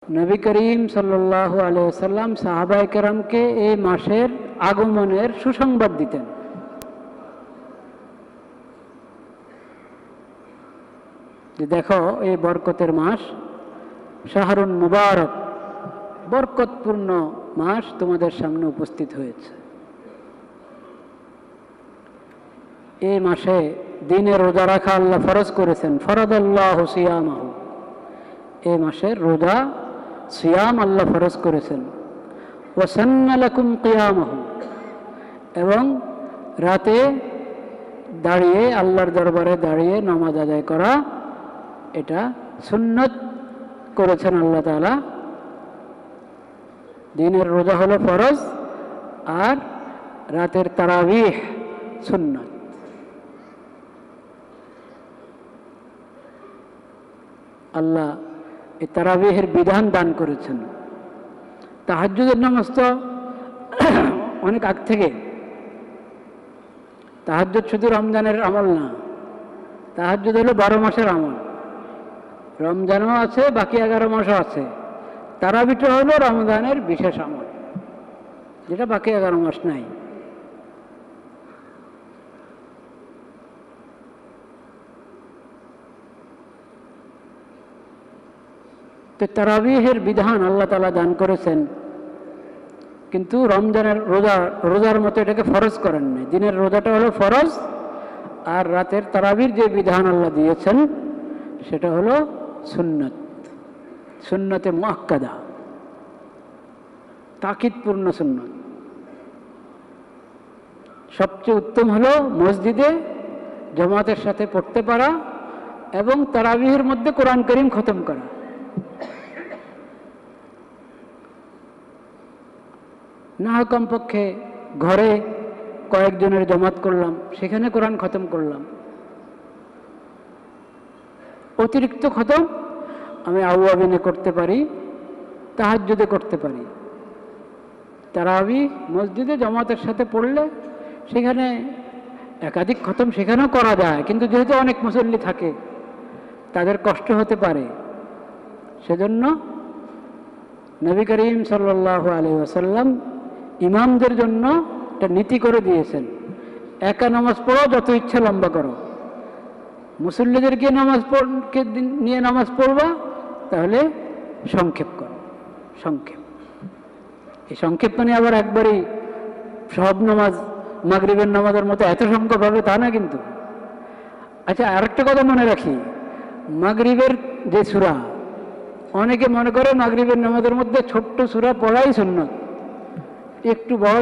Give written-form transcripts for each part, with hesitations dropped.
নবী করিম সাল্লাল্লাহু আলাইহি ওয়াসাল্লাম সাহাবায়ে কেরামকে এই মাসের আগমনের সুসংবাদ দিতেন। যে দেখো, এই বরকতের মাস, শাহরুন মুবারক, বরকতপূর্ণ মাস তোমাদের সামনে উপস্থিত হয়েছে। এই মাসে দিনের রোজা রাখা আল্লাহ ফরজ করেছেন। ফরদাল্লাহু সিয়ামাহু, এই মাসের রোজা সিয়াম আল্লাহ ফরজ করেছেন। ওয়াসান্না লাকুম কিয়ামাহু, এবং রাতে দাঁড়িয়ে আল্লাহর দরবারে দাঁড়িয়ে নামাজ আদায় করা, এটা সুন্নত করেছেন আল্লাহ তাআলা। দিনের রোজা হলো ফরজ, আর রাতের তারাবিহ সুন্নত। আল্লাহ এই তারাবিহের বিধান দান করেছেন। তাহাজ্জুদের নামাজ তো অনেক আগ থেকে। তাহাজ্জুদ শুধু রমজানের আমল না, তাহাজ্জুদ হলো 12 মাসের আমল। রমজানও আছে, বাকি 11 মাসও আছে। তারাবিটা হলো রমজানের বিশেষ আমল, যেটা বাকি 11 মাস নাই। তো তারাবিহের বিধান আল্লাহ তাআলা দান করেছেন, কিন্তু রমজানের রোজার মতো এটাকে ফরজ করেন নাই। দিনের রোজাটা হলো ফরজ, আর রাতের তারাবির যে বিধান আল্লাহ দিয়েছেন সেটা হলো সুন্নত, সুন্নতে মুআক্কাদা, তাকিদপূর্ণ সুন্নত। সবচেয়ে উত্তম হলো মসজিদে জামাতের সাথে পড়তে পারা এবং তারাবিহের মধ্যে কোরআন কারীম খতম করা। না কমপক্ষে ঘরে কয়েকজনের জামাত করলাম, সেখানে কোরআন খতম করলাম। অতিরিক্ত খতম আমি আউয়াবিনে করতে পারি, তাহাজ্জুদে করতে পারি। তারাবি মসজিদে জামাতের সাথে পড়লে সেখানে একাধিক খতম সেখানেও করা যায়, কিন্তু যেহেতু অনেক মুসল্লি থাকে তাদের কষ্ট হতে পারে, সেজন্য নবী করিম সাল্লাল্লাহু আলাইহি ওয়াসাল্লাম ইমামদের জন্য একটা নীতি করে দিয়েছেন। একা নামাজ পড়ো, যত ইচ্ছা লম্বা করো। মুসল্লিদেরকে নিয়ে নামাজ পড়বা, তাহলে সংক্ষেপ করো, সংক্ষেপ। এই সংক্ষেপ মানে আবার একবারই সব নামাজ মাগরিবের নামাজের মতো এত সংখ্যক হবে তা না কিন্তু। আচ্ছা, আরেকটা কথা মনে রাখি, মাগরিবের যে সূরা, অনেকে মনে করে মাগরিবের নামাজের মধ্যে ছোট্ট সূরা পড়াই সুন্নত। একটু বড়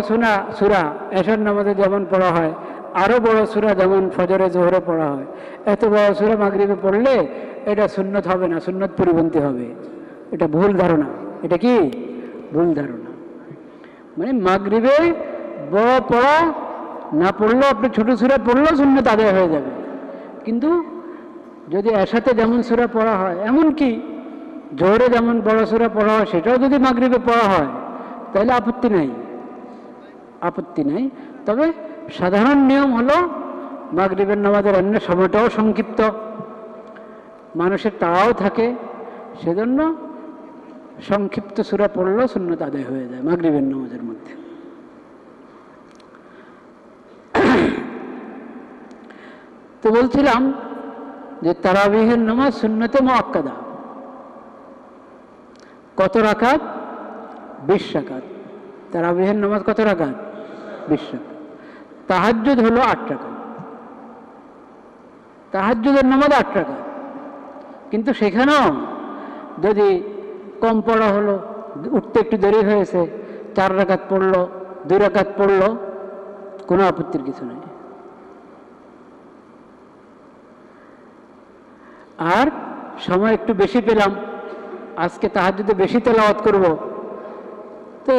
সূরা এশার নামাজে যেমন পড়া হয়, আরো বড় সূরা যেমন ফজরে জোহরে পড়া হয়, এত বড় সূরা মাগরিবে পড়লে এটা সুন্নত হবে না, সুন্নত পরিপন্থী হবে। এটা ভুল ধারণা। এটা কি ভুল ধারণা? মানে মাগরিবে বড় পড়া না পড়লেও আপনি ছোট সূরা পড়লেও সুন্নত আদায় হয়ে যাবে। কিন্তু যদি এশাতে যেমন সূরা পড়া হয়, এমনকি জোহরে যেমন বড় সূরা পড়া হয়, সেটাও যদি মাগরিবে পড়া হয়, তাহলে আপত্তি নাই, আপত্তি নাই। তবে সাধারণ নিয়ম হলো মাগরিবের নামাজের অন্য সময়টাও সংক্ষিপ্ত, মানুষের তাড়াও থাকে, সেজন্য সংক্ষিপ্ত সূরা পড়লেও সুন্নত আদায় হয়ে যায় মাগরিবের নামাজের মধ্যে। তো বলছিলাম যে তারাবিহের নামাজ সুন্নতে মুআক্কাদা। কত রাকাত? 20 রাকাত। তারাবিহের নামাজ কত রাকাত? 20 রাকাত। তাহাজ্জুদ হলো 8 রাকাত। তাহাজ্জুদের নামাজ 8 রাকাত, কিন্তু সেখানেও যদি কম পড়া হলো, উঠতে একটু দেরি হয়েছে, 4 রাকাত পড়লো, 2 রাকাত পড়লো, কোনো আপত্তির কিছু নেই। আর সময় একটু বেশি পেলাম, আজকে তাহাজ্জুদে বেশি তেলাওয়াত করব, তো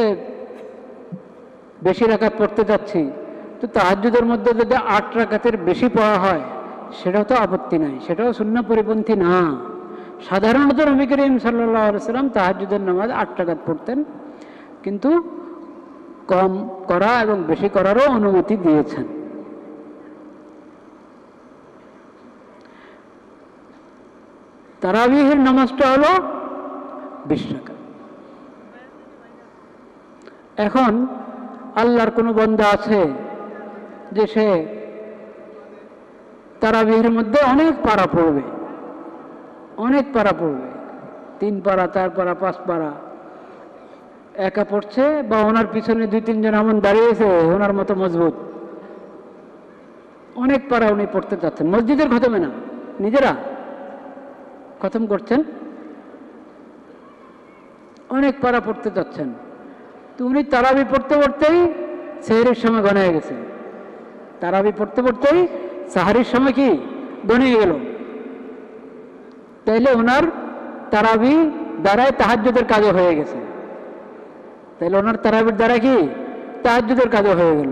বেশি রাকাত পড়তে যাচ্ছি, তো তাহাজ্জুদের মধ্যে যদি 8 রাকাতের বেশি পড়া হয়, সেটাও তো আপত্তি নাই, সেটাও সুন্নাহ পরিপন্থী না। সাধারণত নবী করিম সাল্লাল্লাহু আলাইহি ওয়াসাল্লাম তাহাজ্জুদের নামাজ 8 রাকাত পড়তেন, কিন্তু কম করা এবং বেশি করারও অনুমতি দিয়েছেন। তারাবিহের নামাজটা হলো 20 রাকাত। এখন আল্লাহর কোনো বান্দা আছে যে সে তারাবিহের মধ্যে অনেক পারা পড়বে, অনেক পারা পড়বে, 3 পারা 4 পারা 5 পারা একা পড়ছে, বা ওনার পিছনে 2-3 জন এমন দাঁড়িয়েছে ওনার মতো মজবুত, অনেক পারা উনি পড়তে চাচ্ছেন, মসজিদের খতমে না, নিজেরা খতম করছেন, অনেক পারা পড়তে চাচ্ছেন। তো উনি তারাবি পড়তে পড়তেই সেহরির সময় গণিয়ে গেছে, তারাবি পড়তে পড়তেই সাহারির সময় কি গণিয়ে গেল। তাইলে ওনার তারাবি দ্বারাই তাহাজ্জুদের কাজও হয়ে গেছে, তাইলে ওনার তারাবির দ্বারা কি তাহাজ্জুদের কাজও হয়ে গেল।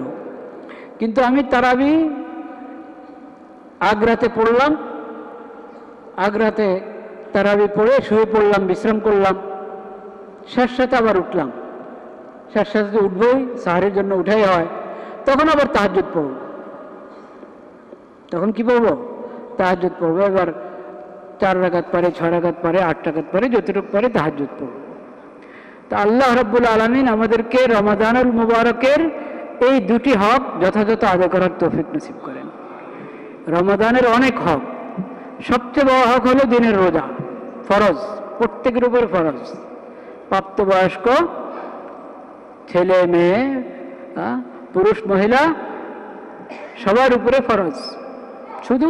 কিন্তু আমি তারাবি আগ্রাতে পড়লাম, আগ্রাতে তারাবি পড়ে শুয়ে পড়লাম, বিশ্রাম করলাম, শেষ সাথে আবার উঠলাম, শেষ সাথে উঠবই, সাহারির জন্য উঠাই হয়, তখন আবার তাহাজ্জুদ পড়ব। তখন কি পড়বো? তাহাজ্জুদ পড়বো। এবার 4 রাকাত পারে, 6 রাকাত পারে, 8 রাকাত পারে, যতটুকু পারে তাহাজ্জুদ পড়ব। তো আল্লাহ রাব্বুল আলামিন আমাদেরকে রমাদানুল মুবারকের এই 2টি হক যথাযথ আদায় করার তৌফিক নসিব করেন। রমাদানের অনেক হক, সবচেয়ে বড় হক হলো দিনের রোজা, ফরজ, প্রত্যেকের উপর ফরজ, প্রাপ্তবয়স্ক ছেলে মেয়ে, পুরুষ মহিলা সবার উপরে ফরজ। শুধু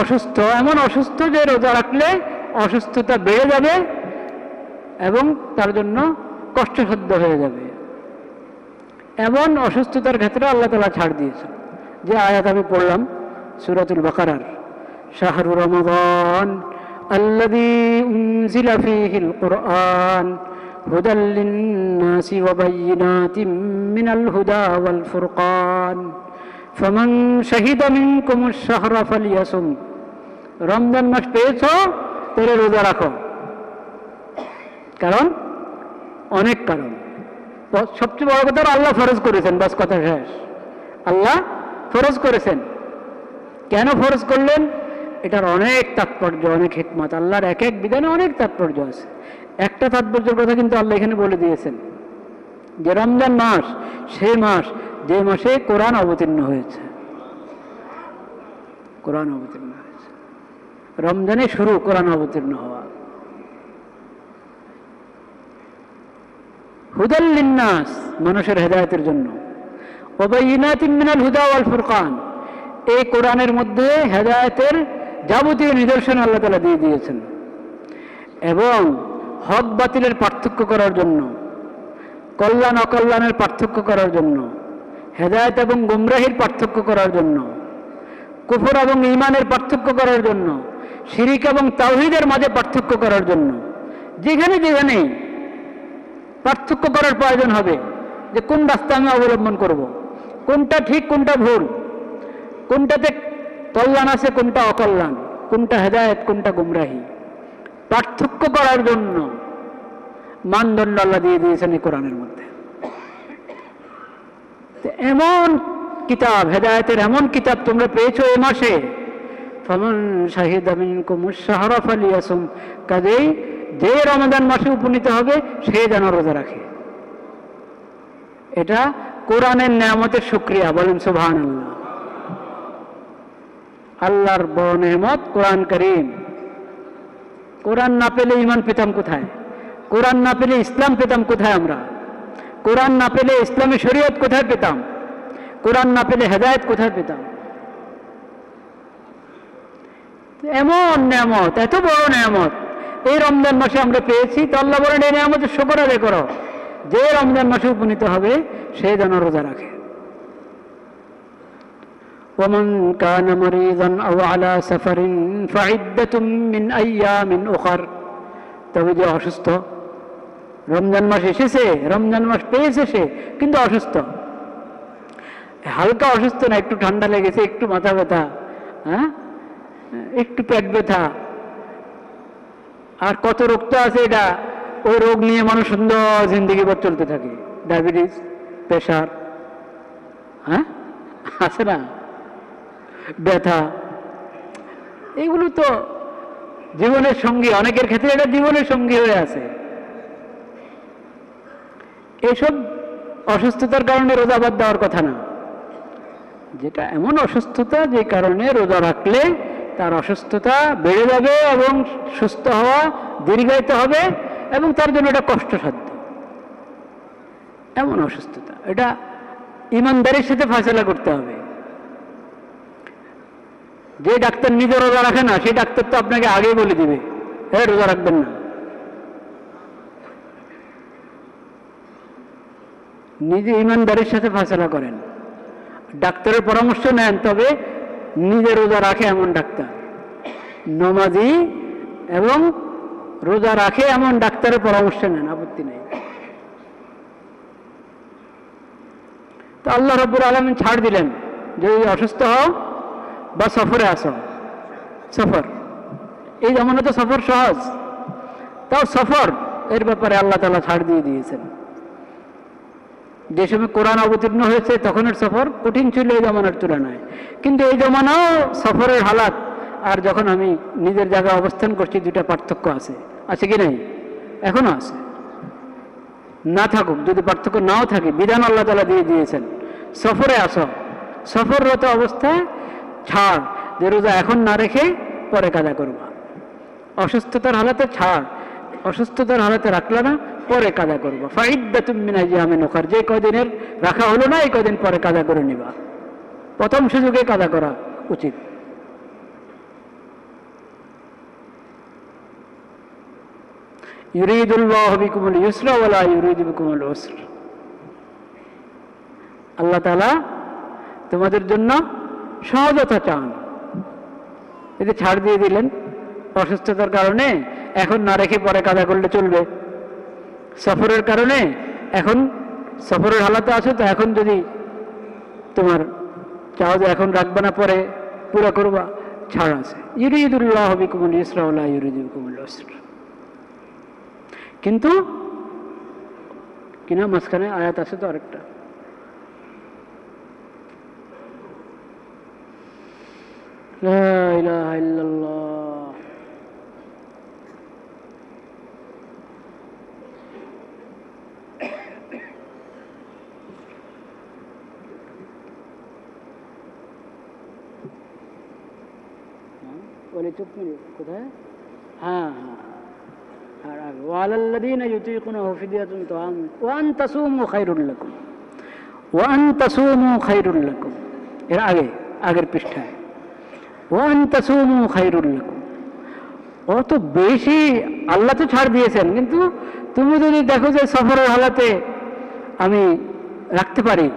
অসুস্থ, এমন অসুস্থ যে রোজা রাখলে অসুস্থতা বেড়ে যাবে এবং তার জন্য কষ্টসাধ্য হয়ে যাবে, এমন অসুস্থতার ক্ষেত্রে আল্লাহ তাআলা ছাড় দিয়েছেন। যে আয়াত আমি পড়লাম সূরাতুল বাকারার, শাহরু রমাদান আল্লাযী উনজিলা ফীহিল কুরআন হুদাল লিন-নাসি ওয়া বায়িনাতিম মিনাল হুদা ওয়াল ফুরকান ফামান শাহিদা মিনকুমুশ শাহরা ফালিয়াসুম। রমজান মাস পেয়েছো, তাহলে রোজা রাখো। কারণ অনেক কারণ, সবচেয়ে বড় কথা আল্লাহ ফরজ করেছেন, বাস কথা শেষ। আল্লাহ ফরজ করেছেন। কেন ফরজ করলেন? এটার অনেক তাৎপর্য, অনেক হিকমত। আল্লাহর এক এক বিধানে অনেক তাৎপর্য আছে। একটা তাৎপর্যের কথা কিন্তু আল্লাহ এখানে বলে দিয়েছেন, যে রমজান মাস সেই মাস যে মাসে কোরআন অবতীর্ণ হয়েছে, কোরআন অবতীর্ণ হয়েছে। রমজানে শুরু কোরআন অবতীর্ণ হওয়া। হুদাল লিন্নাস, মানুষের হেদায়েতের জন্য, ওয়া বায়িনাতিম মিনাল হুদা ওয়াল ফুরকান, এই কোরআনের মধ্যে হেদায়েতের যাবতীয় নিদর্শন আল্লাহ তাআলা দিয়ে দিয়েছেন, এবং হক বাতিলের পার্থক্য করার জন্য, কল্যাণ অকল্যাণের পার্থক্য করার জন্য, হেদায়েত এবং গুমরাহির পার্থক্য করার জন্য, কুফর এবং ঈমানের পার্থক্য করার জন্য, শিরিক এবং তাওহীদের মাঝে পার্থক্য করার জন্য, যেখানে যেখানে পার্থক্য করার প্রয়োজন হবে, যে কোন রাস্তা আমি অবলম্বন করব, কোনটা ঠিক কোনটা ভুল, কোনটাতে কল্যাণ আছে কোনটা অকল্যাণ, কোনটা হেদায়েত কোনটা গুমরাহি, পার্থক্য করার জন্য মানদণ্ড আল্লাহ দিয়ে দিয়েছেন এই কোরআনের মধ্যে। এমন কিতাব, হেদায়েতের এমন কিতাব তোমরা পেয়েছো এই মাসে, ফামান শাহিদা মিনকুমুশ শাহরা ফালিয়াসুম, কাজেই যে রমাদান মাসে উপনীত হবে সে যেন রোজা রাখে। এটা কোরআনের নেয়ামতের শুকরিয়া, বলেন সুবহানাল্লাহ। আল্লাহর বড় নেয়ামত কোরআন কারীম। কোরআন না পেলে ঈমান পেতাম কোথায়? কোরআন না পেলে ইসলাম পেতাম কোথায়? আমরা কোরআন না পেলে ইসলামী শরীয়ত কোথায় পেতাম? কোরআন না পেলে হেদায়েত কোথায় পেতাম? এমন নেয়ামত, এত বড় নেয়ামত এই রমজান মাসে আমরা পেয়েছি। তো আল্লাহ বলেন এই নেয়ামতের শুকর আদায় করো। যে রমজান মাসে উপনীত হবে সে যেন রোজা রাখে। ومن كان مريضا أو على سفر فعدة من أيام أخر, তবে যে অসুস্থ, রমজান মাস এসেছে, রমজান মাস পেয়েছে সে, কিন্তু অসুস্থ, হালকা অসুস্থ না, একটু ঠান্ডা লেগেছে, একটু মাথা ব্যথা, হ্যাঁ, একটু পেট ব্যথা, আর কত রোগ তো আছে, এটা ওই রোগ নিয়ে মানুষ সুন্দর জিন্দগি ভর চলতে থাকে। ডায়াবেটিস, প্রেশার, হ্যাঁ আছে না, ব্যথা, এগুলো তো জীবনের সঙ্গী, অনেকের ক্ষেত্রে এটা জীবনের সঙ্গী হয়ে আছে। এইসব অসুস্থতার কারণে রোজা বাদ দেওয়ার কথা না। যেটা এমন অসুস্থতা যে কারণে রোজা রাখলে তার অসুস্থতা বেড়ে যাবে এবং সুস্থ হওয়া দীর্ঘায়িত হবে এবং তার জন্য এটা কষ্টসাধ্য, এমন অসুস্থতা, এটা ইমানদারির সাথে ফয়সালা করতে হবে। যে ডাক্তার নিজে রোজা রাখে না সেই ডাক্তার তো আপনাকে আগেই বলে দিবে হ্যাঁ রোজা রাখবেন না। নিজে ইমানদারির সাথে ফয়সালা করেন, ডাক্তারের পরামর্শ নেন, তবে নিজে রোজা রাখে এমন ডাক্তার, নমাজি এবং রোজা রাখে এমন ডাক্তারের পরামর্শ নেন, আপত্তি নেই। তো আল্লাহ রাব্বুল আলামিন ছাড় দিলেন, যদি অসুস্থ হও বা সফরে আসো, সফর এই জমানা তো সফর সহজ, তাও সফর এর ব্যাপারে আল্লাহ তাআলা ছাড় দিয়ে দিয়েছেন। যে সময় কোরআন অবতীর্ণ হয়েছে তখনের সফর কঠিন ছিল এই জমানার তুলনায়, কিন্তু এই জমানাও সফরের হালাত আর যখন আমি নিজের জায়গায় অবস্থান করছি দুটা পার্থক্য আছে, আছে কি নাই? এখনো আছে, না থাকুক, যদি পার্থক্য নাও থাকে বিধান আল্লাহ তাআলা দিয়ে দিয়েছেন সফরে আসো, সফররত অবস্থায় ছাড়, যে রোজা এখন না রেখে পরে কাজা করবা। অসুস্থতার হালাতে ছাড়, অসুস্থতার হালাতে রাখলা না, পরে কাজা করবা। ফাইদ্দাতুম মিন আইয়ামিন উখার, যে কয়দিনের রাখা হলো না এই কয়দিন পরে কাজা করে নিবা, প্রথম সুযোগে কাজা করা উচিত। ইউরিদুল্লাহু বিকুমুল ইউসরা ওয়া লা ইউরিদু বিকুমুল উসর, আল্লাহ তাআলা তোমাদের জন্য সহজতা চান। এতে ছাড় দিয়ে দিলেন, অসুস্থতার কারণে এখন না রেখে পরে কাজা করলে চলবে, সফরের কারণে এখন সফরের হালাতে আছো তো এখন যদি তোমার চাও যে এখন রাখবে না পরে পুরো করবা, ছাড় আছে। ইউরিদুল্লাহু বিকুমুল ইউসরা ওয়া লা ইউরিদু বিকুমুল উসর, কিন্তু কিনা মাঝখানে আয়াত আছে তো আরেকটা, লা ইলাহা ইল্লাল্লাহ, বলে চুপ মিলে কোথায়, হ্যাঁ হ্যাঁ, আর আগে ওয়ালাল্লাযীনা ইউতীকুনাহু ফিদিয়াতুন তাআম ওয়া আন তাসুমু খায়রুল লাকুম, ওয়া আন তাসুমু খায়রুল লাকুম, এর আগে আগের পৃষ্ঠায় ওয়া আন তাসুমু খায়রুল লাকুম। অত বেশি আল্লাহ তো ছাড় দিয়েছেন, কিন্তু তুমি যদি দেখো যে সফরের হালাতে আমি রাখতে পারি,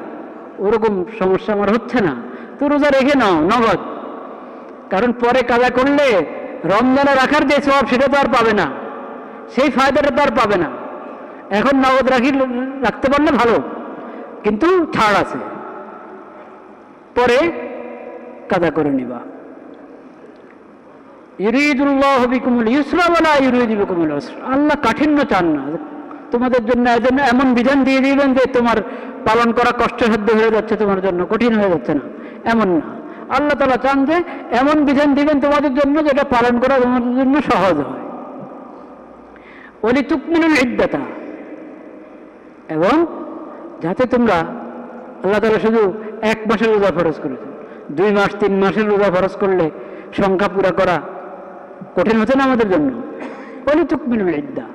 ওরকম সমস্যা আমার হচ্ছে না, তো রোজা রেখে নাও নগদ, কারণ পরে কাজা করলে রমজানে রাখার যে সওয়াব সেটা তো আর পাবে না, সেই ফায়দাটা তো আর পাবে না। এখন নগদ রাখতে পারলে ভালো, কিন্তু ছাড় আছে, পরে কাজা করে নিবা। ইউরিদুল্লাহু বিকুমুল ইউসরা ওয়া লা ইউরিদু বিকুমুল উসর, আল্লাহ কাঠিন্য চান না তোমাদের জন্য, এমন বিধান দিয়ে দিবেন যে তোমার পালন করা কষ্টসাধ্য হয়ে যাচ্ছে, তোমার জন্য কঠিন হয়ে যাচ্ছে না, এমন না। আল্লাহ তাআলা চান যে এমন বিধান দিবেন তোমাদের জন্য যেটা পালন করা তোমাদের জন্য সহজ হয়। ওয়ালিতুকমিলুল ইদ্দাতা, এবং যাতে তোমরা, আল্লাহ তাআলা শুধু 1 মাসের রোজা ফরজ করেছেন, 2 মাস 3 মাসের রোজা ফরজ করলে সংখ্যা পুরা করা কঠিন হচ্ছে না আমাদের জন্য। ওয়ালিতুকমিলুল ইদ্দা,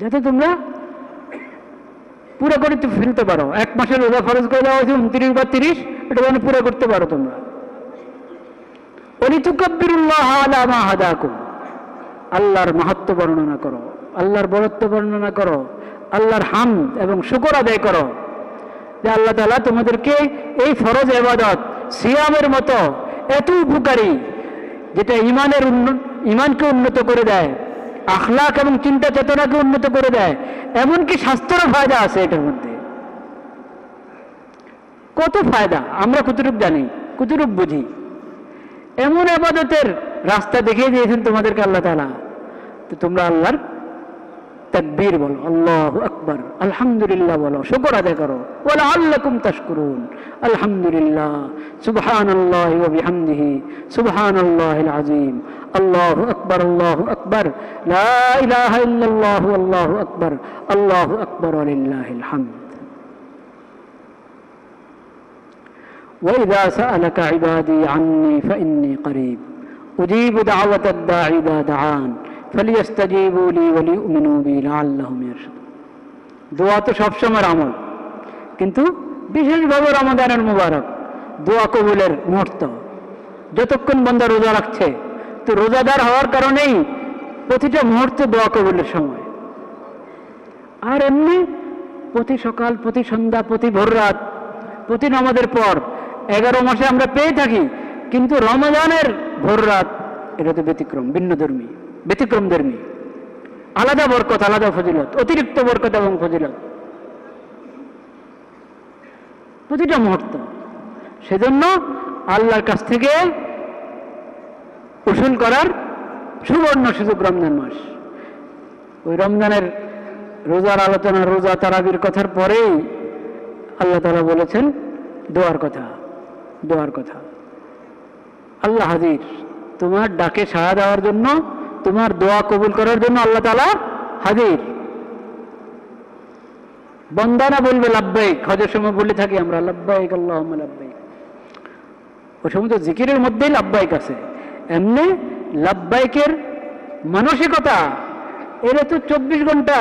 যাতে তোমরা পুরো করে ফেলতে পারো। 1 মাসের রোজা ফরজ করে দেওয়া হয়েছে 29 বা 30, এটা যেন পুরো করতে পারো তোমরা। ওয়ালিতুকাব্বিরুল্লাহ আলা মা হাদাকুম, আল্লাহর মাহাত্ম্য বর্ণনা করো, আল্লাহর বড়ত্ব বর্ণনা করো, আল্লাহর হামদ এবং শুকর আদায় করো যে আল্লাহ তাআলা তোমাদেরকে এই ফরজ ইবাদত সিয়ামের মতো এত উপকারী, যেটা ইমানকে উন্নত করে দেয়, আখলাক এবং চিন্তা চেতনাকে উন্নত করে দেয়, এমনকি স্বাস্থ্যেরও ফায়দা আছে এটার মধ্যে। কত ফায়দা আমরা কতটুক জানি, কতটুক বুঝি। এমন ইবাদতের রাস্তা দেখিয়ে দিয়েছেন তোমাদেরকে আল্লাহ তাআলা, তো তোমরা আল্লাহর তাকবীর বলো, আল্লাহু আকবার, আলহামদুলিল্লাহ বলো, শুকর আদায় করো, ওয়া লাআল্লাকুম তাশকুরুন, আলহামদুলিল্লাহ, সুবহানাল্লাহি ওয়া বিহামদিহি, সুবহানাল্লাহিল আযীম, আল্লাহু আকবার, লা ইলাহা ইল্লাল্লাহ, আল্লাহু আকবার ওয়া লিল্লাহিল হামদ। وإذا سألك عبادي عني فإني قريب أجيب دعوة الداعي إذا دعان فليستجيبوا لي وليؤمنوا بي لعلهم يرشدون। দোয়া তো সবসময় আমল, কিন্তু বিশেষভাবে রমাদানের মুবারক দোয়া কবুলের মুহূর্ত। যতক্ষণ বান্দা রোজা রাখছে, তো রোজাদার হওয়ার কারণেই প্রতিটা মুহূর্তে দোয়া কবুলের সময়। আর এমনি প্রতি সকাল, প্রতি সন্ধ্যা, প্রতি ভোর রাত, প্রতি নামাজের পর 11 মাসে আমরা পেয়ে থাকি, কিন্তু রমজানের ভোর রাত এটা তো ব্যতিক্রম, ব্যতিক্রমধর্মী, আলাদা বরকত, আলাদা ফজিলত, অতিরিক্ত বরকত এবং ফজিলত প্রতিটা মুহূর্ত। সেজন্য আল্লাহর কাছ থেকে উসুল করার সুবর্ণ সুযোগ রমজান মাস। ওই রমজানের রোজার আলোচনা, রোজা তারাবির কথার পরেই আল্লাহ তাআলা বলেছেন দোয়ার কথা। আল্লাহ হাজির, তোমার ডাকে সাড়া দেওয়ার জন্য, তোমার দোয়া কবুল করার জন্য আল্লাহ তাআলা হাজির। বন্দানা বলবে লাব্বাইক, হজের সময় বলে থাকি আমরা লাব্বাইক আল্লাহুম্মা লাব্বাইক, ওই সময় তো জিকিরের মধ্যেই লাব্বাইক আছে। এমনি লাব্বাইকের মানসিকতা, এরা তো 24 ঘন্টা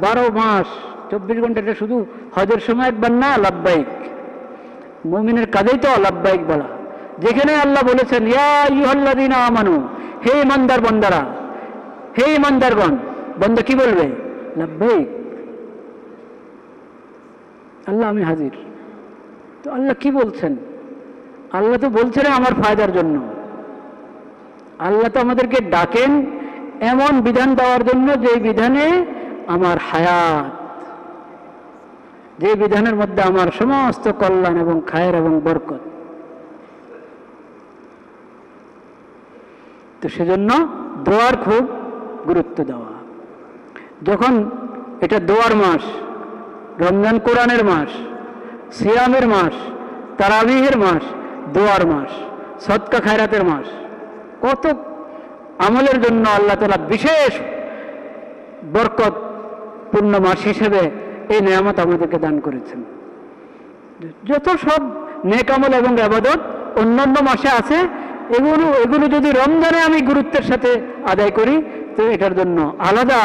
12 মাস 24 ঘন্টা, এটা শুধু হজের সময় একবার না। লাব্বাইক মুমিনের কাজেই তো লাব্বাইক বলা। যেখানে আল্লাহ বলেছেন ইয়া আইয়ুহাল্লাযীনা আমানু, হে ইমানদার বান্দারা, হে ইমানদারগণ, বান্দা কি বলবে? লাব্বাইক, আল্লাহ আমি হাজির। তো আল্লাহ কি বলছেন? আল্লাহ তো বলছেন আমার ফায়দার জন্য। আল্লাহ তো আমাদেরকে ডাকেন এমন বিধান দেওয়ার জন্য, যে বিধানে আমার হায়াত, যে বিধানের মধ্যে আমার সমস্ত কল্যাণ এবং খায়ের এবং বরকত। তো সেজন্য দোয়ার খুব গুরুত্ব দেওয়া। যখন এটা দোয়ার মাস, রমজান কোরআনের মাস, সিয়ামের মাস, তারাবিহের মাস, দোয়ার মাস, সদকা খায়রাতের মাস, কত আমলের জন্য আল্লাহ তাআলা বিশেষ বরকত পূর্ণ মাস হিসেবে এই নিয়ামত আমাদেরকে দান করেছেন। যত সব নেক আমল এবং ইবাদত অন্যান্য মাসে আছে, এগুলো যদি রমজানে আমি গুরুত্বের সাথে আদায় করি, তো এটার জন্য আলাদা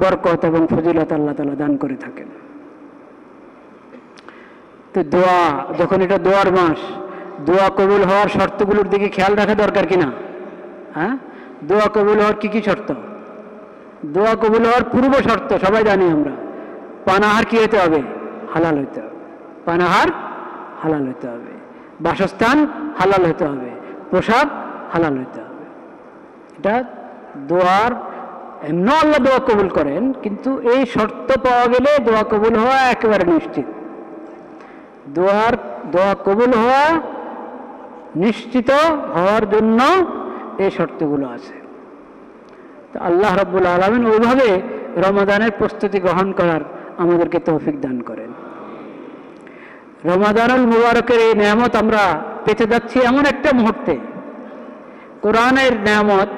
বরকত এবং ফজিলত আল্লাহ তাআলা দান করে থাকেন। তো দোয়া, যখন এটা দোয়ার মাস, দোয়া কবুল হওয়ার শর্তগুলোর দিকে খেয়াল রাখা দরকার কিনা? হ্যাঁ, দোয়া কবুল হওয়ার কি কি শর্ত? দোয়া কবুল হওয়ার পূর্ব শর্ত সবাই জানি আমরা। পানাহার কি হতে হবে? হালাল হতে হবে। পানাহার হালাল হতে হবে, বাসস্থান হালাল হতে হবে, পোশাক হালাল হতে হবে। এটা দোয়ার, এমন আল্লাহ দোয়া কবুল করেন, কিন্তু এই শর্ত পাওয়া গেলে দোয়া কবুল হওয়া একেবারে নিশ্চিত। দোয়া কবুল হওয়া নিশ্চিত হওয়ার জন্য এই শর্তগুলো আছে। তো আল্লাহ রাব্বুল আলামিন ওইভাবে রমাদানের প্রস্তুতি গ্রহণ করার আমাদেরকে তৌফিক দান করেন। রমাদানুল মুবারকের এই নিয়ামত আমরা পেতে যাচ্ছি এমন একটা মুহূর্তে, কোরআনের নিয়ামত,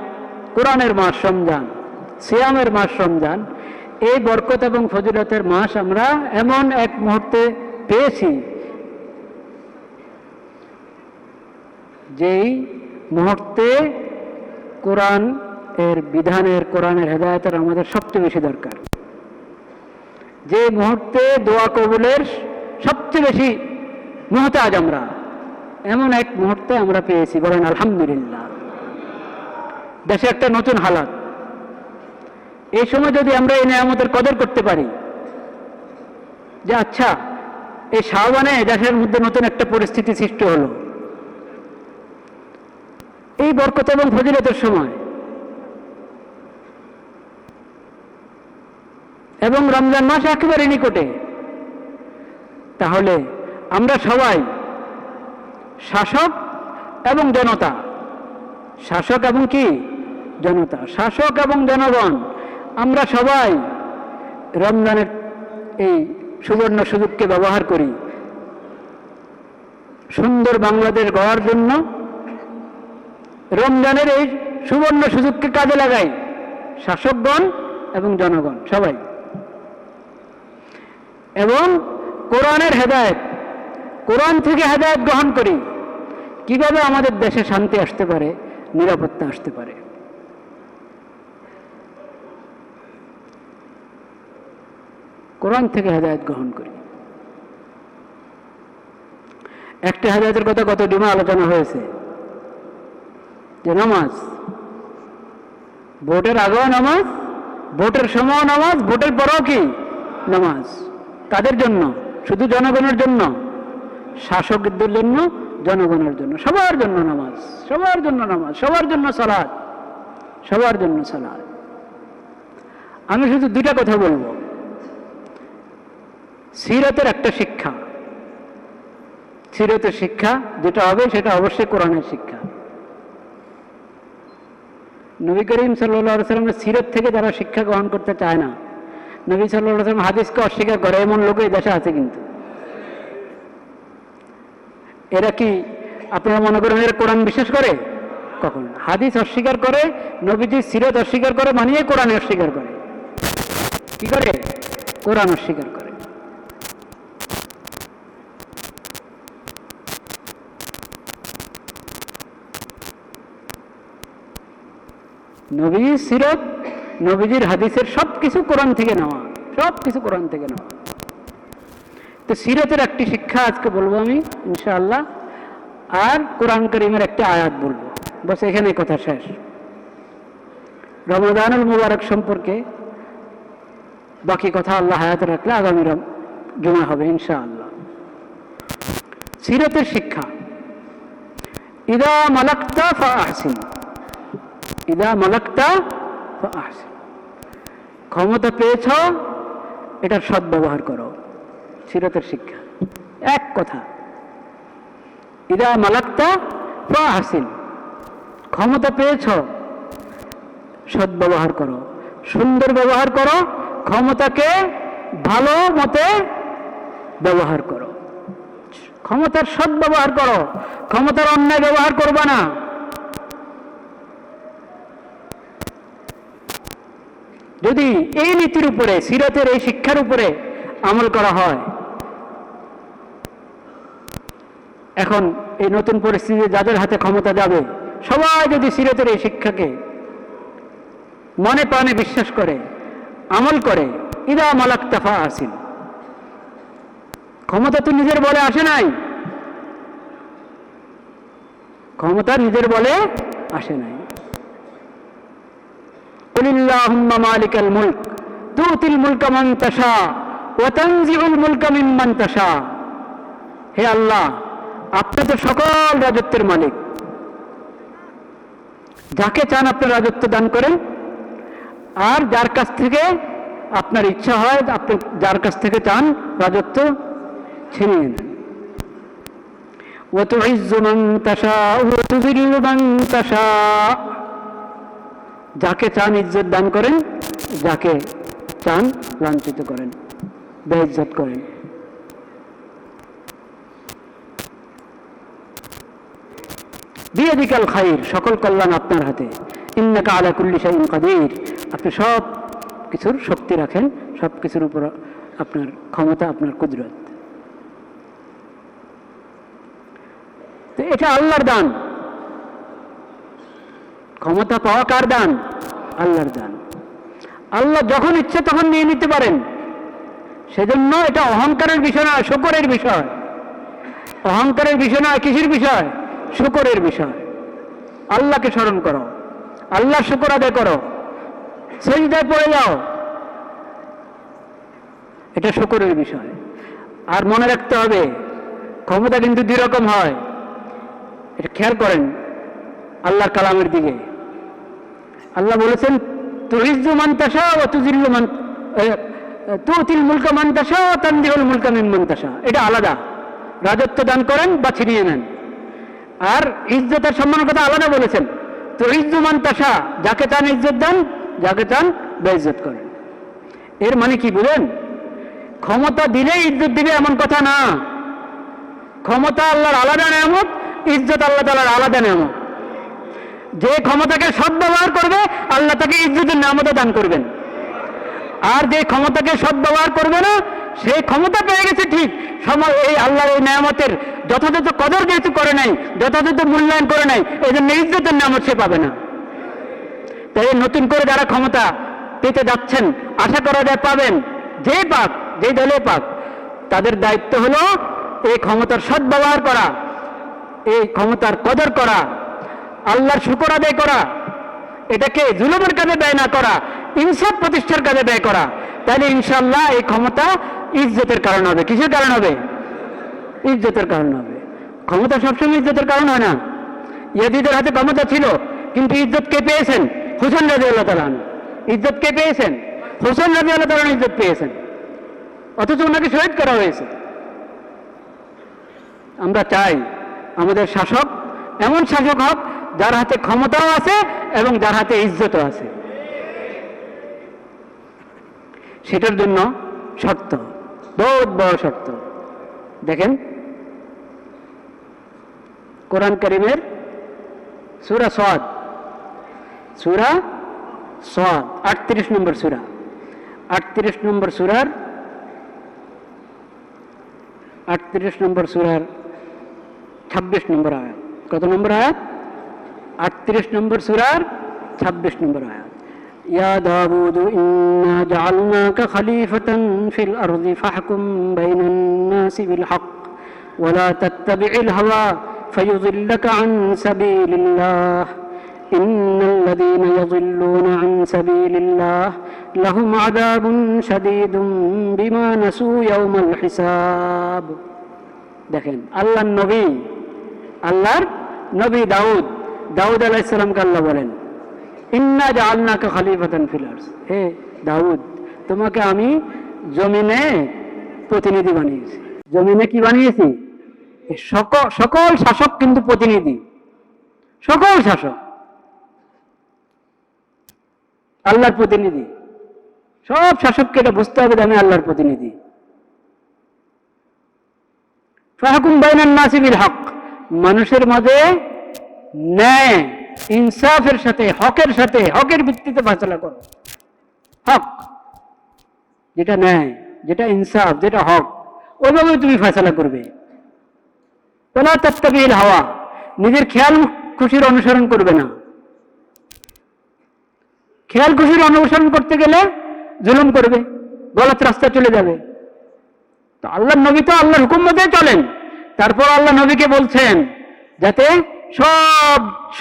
কোরআনের মাস রমজান, সিয়ামের মাস রমজান, এই বরকত এবং ফজিলতের মাস আমরা এমন এক মুহূর্তে পেয়েছি, যেই মুহূর্তে কোরআন এর বিধানের, কোরআনের হেদায়েতের আমাদের সবচেয়ে বেশি দরকার। যে মুহূর্তে দোয়া কবুলের সবচেয়ে বেশি মুহতাজ আমরা, এমন এক মুহূর্তে আমরা পেয়েছি। বলেন আলহামদুলিল্লাহ। দেশে একটা নতুন হালাত, এই সময় যদি আমরা এই নিয়ামতের কদর করতে পারি, যে আচ্ছা এই শাওবানে দেশের মধ্যে নতুন একটা পরিস্থিতি সৃষ্টি হলো, এই বরকত এবং ফজিলতের সময়, এবং রমজান মাস একেবারে নিকটে, তাহলে আমরা সবাই শাসক এবং জনতা, শাসক এবং কি জনতা, শাসক এবং জনগণ, আমরা সবাই রমজানের এই সুবর্ণ সুযোগকে ব্যবহার করি সুন্দর বাংলাদেশ গড়ার জন্য। রমজানের এই সুবর্ণ সুযোগকে কাজে লাগাই শাসকগণ এবং জনগণ সবাই, এবং কোরআনের হেদায়েত, কোরআন থেকে হেদায়েত গ্রহণ করি কিভাবে আমাদের দেশে শান্তি আসতে পারে, নিরাপত্তা আসতে পারে। কোরআন থেকে হেদায়েত গ্রহণ করি। একটা হেদায়েতের কথা কত ডিমা আলোচনা হয়েছে, যে নামাজ, ভোটের আগেও নামাজ, ভোটের সময়ও নামাজ, ভোটের পরেও কি নামাজ। কাদের জন্য? শুধু জনগণের জন্য? শাসকদের জন্য, জনগণের জন্য, সবার জন্য নামাজ, সবার জন্য নামাজ, সবার জন্য সালাত, সবার জন্য সালাত। আমি শুধু দুইটা কথা বলবো। সিরাতের একটা শিক্ষা, সিরাতের শিক্ষা যেটা হবে সেটা অবশ্যই কোরআনের শিক্ষা। নবী করিম সাল্লাল্লাহু আলাইহি ওয়াসাল্লামের সিরাত থেকে যারা শিক্ষা গ্রহণ করতে চায় না, নবী সাল্লাল্লাহু আলাইহি ওয়াসাল্লাম হাদিসকে অস্বীকার করে, এমন লোক এই দেশে আছে। কিন্তু এরা কি আপনারা মনে করেন এরা কোরআন বিশ্বাস করে? কখন? হাদিস অস্বীকার করে, নবীজির সিরাত অস্বীকার করে, মানিয়ে কোরআন অস্বীকার করে। কি করে? কোরআন অস্বীকার করে। নবীজির সিরাত, নবীজির হাদিসের সবকিছু কোরআন থেকে নেওয়া, সবকিছু কোরআন থেকে নেওয়া। তো সিরাতের একটি শিক্ষা আজকে বলবো আমি ইনশাআল্লাহ, আর কোরআন কারীমের একটা আয়াত বলবো, বস এখানে কথা শেষ। রমাদানুল মুবারক সম্পর্কে বাকি কথা আল্লাহ হায়াতে রাখলে আগামী জুমা হবে ইনশাআল্লাহ। সিরাতের শিক্ষা, ইদা মালাকতা ফাআহসিন, ইদা মালাকতা ফাআহসিন, ক্ষমতা পেয়েছ এটার সদ্ব্যবহার করো। সিরাতের শিক্ষা এক কথা, ইদা মালাকতা ফাআহসিন, ক্ষমতা পেয়েছ সদ্ব্যবহার করো, সুন্দর ব্যবহার করো, ক্ষমতাকে ভালো মতে ব্যবহার করো, ক্ষমতার সদ্ব্যবহার করো, ক্ষমতার অন্যায় ব্যবহার করবা না। যদি এই নীতির উপরে, সিরাতের এই শিক্ষার উপরে আমল করা হয়, এখন এই নতুন পরিস্থিতিতে যাদের হাতে ক্ষমতা যাবে, সবাই যদি সিরাতের এই শিক্ষাকে মনে প্রাণে বিশ্বাস করে, আমল করে, ইদা মালাকতা ফাআহসিন, ক্ষমতা তো নিজের বলে আসে নাই, ক্ষমতা নিজের বলে আসে নাই। কুলিল্লাহুম্মা মালিকাল মুলক তুতিল মুলকা মান তাশা ওয়া তানজিউল মুলকা মিম্মান তাশা। হে আল্লাহ, আপনি তো সকল রাজত্বের মালিক, যাকে চান আপনি রাজত্ব দান করেন, আর যার কাছ থেকে আপনার ইচ্ছা হয় আপনি যার কাছ থেকে চান রাজত্ব ছিনিয়ে নেন। ওয়া তুইজ্জু মান তাশা ওয়া তুযিল্লু মান তাশা, যাকে চান ইজ্জত দান করেন, যাকে চান লাঞ্ছিত করেন, বেইজ্জত করেন। বিয়াদিকাল খাইর, সকল কল্যাণ আপনার হাতে। ইন্নাকা আলা কুল্লি শাইইন কাদির, আপনি সব কিছুর শক্তি রাখেন, সব কিছুর উপর আপনার ক্ষমতা, আপনার কুদরত। তো এটা আল্লাহর দান। ক্ষমতা পাওয়া কার দান? আল্লাহর দান। আল্লাহ যখন ইচ্ছে তখন নিয়ে নিতে পারেন, সেজন্য এটা অহংকারের বিষয় নয়, শুকরের বিষয়। অহংকারের বিষয় নয়, কিসের বিষয়? শুকরের বিষয়। আল্লাহকে স্মরণ করো, আল্লাহর শুকর আদায় করো, সিজদায় পড়ে যাও, এটা শুকরের বিষয়। আর মনে রাখতে হবে, ক্ষমতা কিন্তু দুই রকম হয়, এটা খেয়াল করেন আল্লাহর কালামের দিকে। আল্লাহ বলেছেন তুইজ্জু মান তাশা ওয়া তুযিল্লু মান তুতিল মুলকা মান তাশা ওয়া তানজিউল মুলকা মিম্মান তাশা, এটা আলাদা। রাজত্ব দান করেন বা ছিনিয়ে নেন। আর ইজ্জতের সম্মানের কথা আলাদা বলেছেন। তুইজ্জু মান তাশা, যাকে চান ইজ্জত দেন, যাকে চান বেইজ্জত করেন। এর মানে কি বুঝেন? ক্ষমতা দিলেই ইজ্জত দিবে এমন কথা না। ক্ষমতা আল্লাহর আলাদা নেয়ামত, ইজ্জত আল্লাহ তাআলার আলাদা নেয়ামত। যে ক্ষমতাকে সদ্ব্যবহার করবে আল্লাহ তাকে ইজ্জতের নেয়ামত দান করবেন। আর যে ক্ষমতাকে সদ্ব্যবহার করবে না, সেই ক্ষমতা পেয়ে গেছে ঠিক, এই আল্লাহর এই নেয়ামতের যথাযথ কদর যেহেতু করে নাই, যথাযথ মূল্যায়ন করে নাই, এই জন্য ইজ্জতের নেয়ামত সে পাবে না। তাই নতুন করে যারা ক্ষমতা পেতে যাচ্ছেন, আশা করা যায় পাবেন, যে পাক, যে দলে পাক, তাদের দায়িত্ব হলো এই ক্ষমতার সদ্ব্যবহার করা, এই ক্ষমতার কদর করা, আল্লাহর শুকর আদায় করা, এটাকে জুলুমের কাজে ব্যয় না করা, ইনসাফ প্রতিষ্ঠার কাজে ব্যয় করা। তাহলে ইনশাআল্লাহ এই ক্ষমতা ইজ্জতের কারণ হবে। কিসের কারণ হবে? ইজ্জতের কারণ হবে। ক্ষমতা সবসময় ইজ্জতের কারণ হয় না। ইয়াজিদের হাতে ক্ষমতা ছিল, কিন্তু ইজ্জত কে পেয়েছেন? হোসেন রাদিয়াল্লাহু তাআলা আনহু। ইজ্জত কে পেয়েছেন? হোসেন রাদিয়াল্লাহু তাআলা ইজ্জত পেয়েছেন, অথচ ওনাকে শহীদ করা হয়েছে। আমরা চাই আমাদের শাসক এমন শাসক হোক যার হাতে ক্ষমতাও আছে এবং যার হাতে ইজ্জতও আছে। সেটার জন্য শর্ত, বহুত বড় শর্ত। দেখেন কোরআন কারীমের সূরা সাদ, সূরা সাদ 38 নম্বর সূরা, 38 নম্বর সূরার 38 নম্বর সূরার 26 নম্বর আয়াত। কত নম্বর আয়াত? 38 নম্বর সূরার 26 নম্বর আয়াত। ইয়া দাউদ ইন্না জাআলনাকা খলিফাতান ফিল আরদি ফাহকুম বাইনান নাসি বিল হক ওয়া লা তাত্তাবি'ল হাওয়া ফায়ুযিল্লাকা আন সাবিলিল্লাহ ইন্নাল্লাযীনা ইয়াযিল্লুনা আন সাবিলিল্লাহ লাহুম আযাবুন শাদীদুম বিমা নাসু ইয়াওমাল হিসাব। দেখেন আল্লাহর নবী দাউদ আলাইহিস সালামকে আল্লাহ বলেন, ইন্না জাআলনাকা খলিফাতান ফিল আরদ, হে দাউদ, তোমাকে আমি জমিনে প্রতিনিধি বানিয়েছি। জমিনে কি বানিয়েছি? সকল শাসক কিন্তু প্রতিনিধি, সকল শাসক আল্লাহর প্রতিনিধি। সব শাসককে এটা বুঝতে হবে যে আমি আল্লাহর প্রতিনিধি। ফাহকুম বাইনান নাসি বিল হক, মানুষের মাঝে ন্যায় ইনসাফের সাথে, হকের সাথে, হকের ভিত্তিতে ফয়সালা করো। হক যেটা ন্যায়, যেটা ইনসাফ, যেটা হক, ওইভাবে তুমি ফয়সালা করবে। ওয়ালা তাত্তাবিল হাওয়া, নিজের খেয়াল খুশির অনুসরণ করবে না। খেয়াল খুশির অনুসরণ করতে গেলে জুলুম করবে, গলত রাস্তা চলে যাবে। তো আল্লাহর নবী তো আল্লাহর হুকুম মতে চলেন, তারপর আল্লাহ নবীকে বলছেন যাতে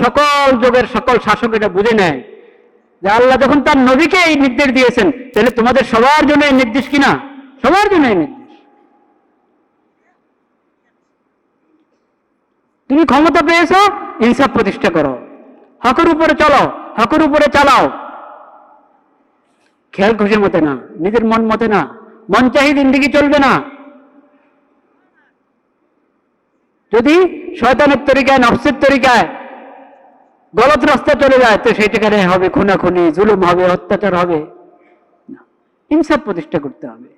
সকল যুগের সকল শাসক এটা বুঝে নেয় যে আল্লাহ যখন তার নবীকে এই নির্দেশ দিয়েছেন, তাহলে তোমাদের সবার জন্য এই নির্দেশ কিনা? সবার জন্য এই নির্দেশ। তুমি ক্ষমতা পেয়েছো, ইনসাফ প্রতিষ্ঠা করো, হকের উপরে চলো, হকের উপরে চালাও। খেয়াল খুশির মতে না, নিজের মন মতে না, মন চাহি জিন্দেগি চলবে না। যদি শয়তানের তরিকায়, নফসের তরিকায় গলত রাস্তা চলে যায়, তো সেইটাকে হবে খুনাখুনি, জুলুম হবে, অত্যাচার হবে। ইনসাফ প্রতিষ্ঠা করতে হবে।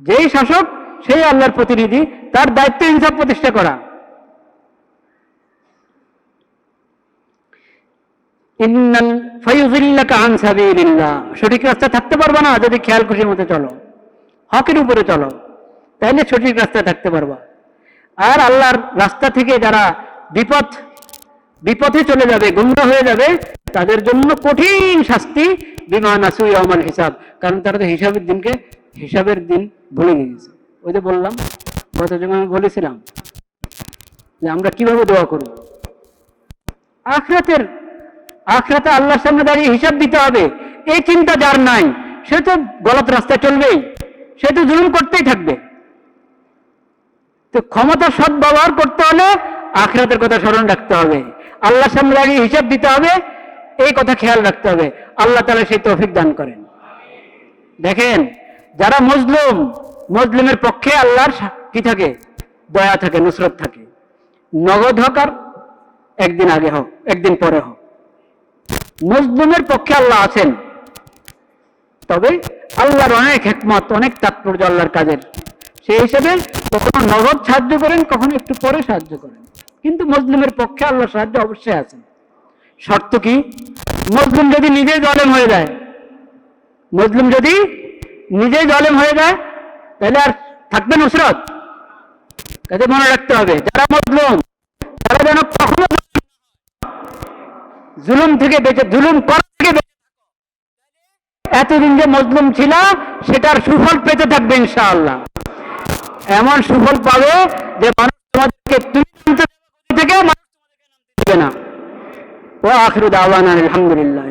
যেই শাসক সেই আল্লাহর প্রতিনিধি, তার দায়িত্ব ইনসাফ প্রতিষ্ঠা করা। ফায়ুযিল্লাকা আন সাবিলিল্লাহ, সঠিক রাস্তা থাকতে পারবা না যদি খেয়াল খুশির মতো চলো, হকের উপরে চলো, তাহলে সঠিক রাস্তায় থাকতে পারবা। আর আল্লাহর রাস্তা থেকে যারা বিপথে চলে যাবে, গুমরা হয়ে যাবে, তাদের জন্য কঠিন শাস্তি, বিমা নাসু ইয়াউমাল হিসাব, কারণ তারা তো হিসাবের দিন ভুলে গিয়েছে। ওই যে বললাম, গত জন্য আমি বলেছিলাম যে আমরা কিভাবে দোয়া করব। আখিরাতে আল্লাহর সামনে দাঁড়িয়ে হিসাব দিতে হবে, এই চিন্তা যার নাই, সে তো গলত রাস্তায় চলবেই, সে তো জুলুম করতেই থাকবে। তো ক্ষমতা সৎ ব্যবহার করতে হলে আখিরাতের কথা স্মরণ রাখতে হবে, আল্লাহর সামনে দাঁড়িয়ে হিসাব দিতে হবে, এই কথা খেয়াল রাখতে হবে। আল্লাহ তাআলা সেই তৌফিক দান করেন। দেখেন যারা মজলুমের পক্ষে আল্লাহর কি থাকে? দয়া থাকে, নুসরত থাকে। নগদ হোক আর একদিন আগে হোক, একদিন পরে হোক, মজলুমের পক্ষে আল্লাহ আছেন। তবে আল্লাহর অনেক হিকমত, অনেক তাৎপর্য আল্লাহর কাজের। সেই হিসেবে কখনো নগদ সাহায্য করেন, কখনো একটু পরে সাহায্য করেন, কিন্তু মুসলিমের পক্ষে আল্লাহর সাহায্য অবশ্যই আছে। শর্ত কি? মুসলিম যদি নিজেই জালেম হয়ে যায়, মুসলিম যদি নিজেই জালেম হয়ে যায়, তাহলে আর থাকবে নুসরত? কাজে মনে রাখতে হবে, যারা মুসলিম তারা যেন কখনো জুলুম থেকে বেঁচে, জুলুম করা থেকে বেঁচে, এতদিন যে মজলুম ছিল সেটার সুফল পেতে থাকবে ইনশাআল্লাহ। এমন সুফল পাবে যে মানুষ তোমাদেরকে থেকে মানুষ তোমাদেরকে নামতে দেবে না। ওয়া আখিরু দাওয়ানা আলহামদুলিল্লাহ।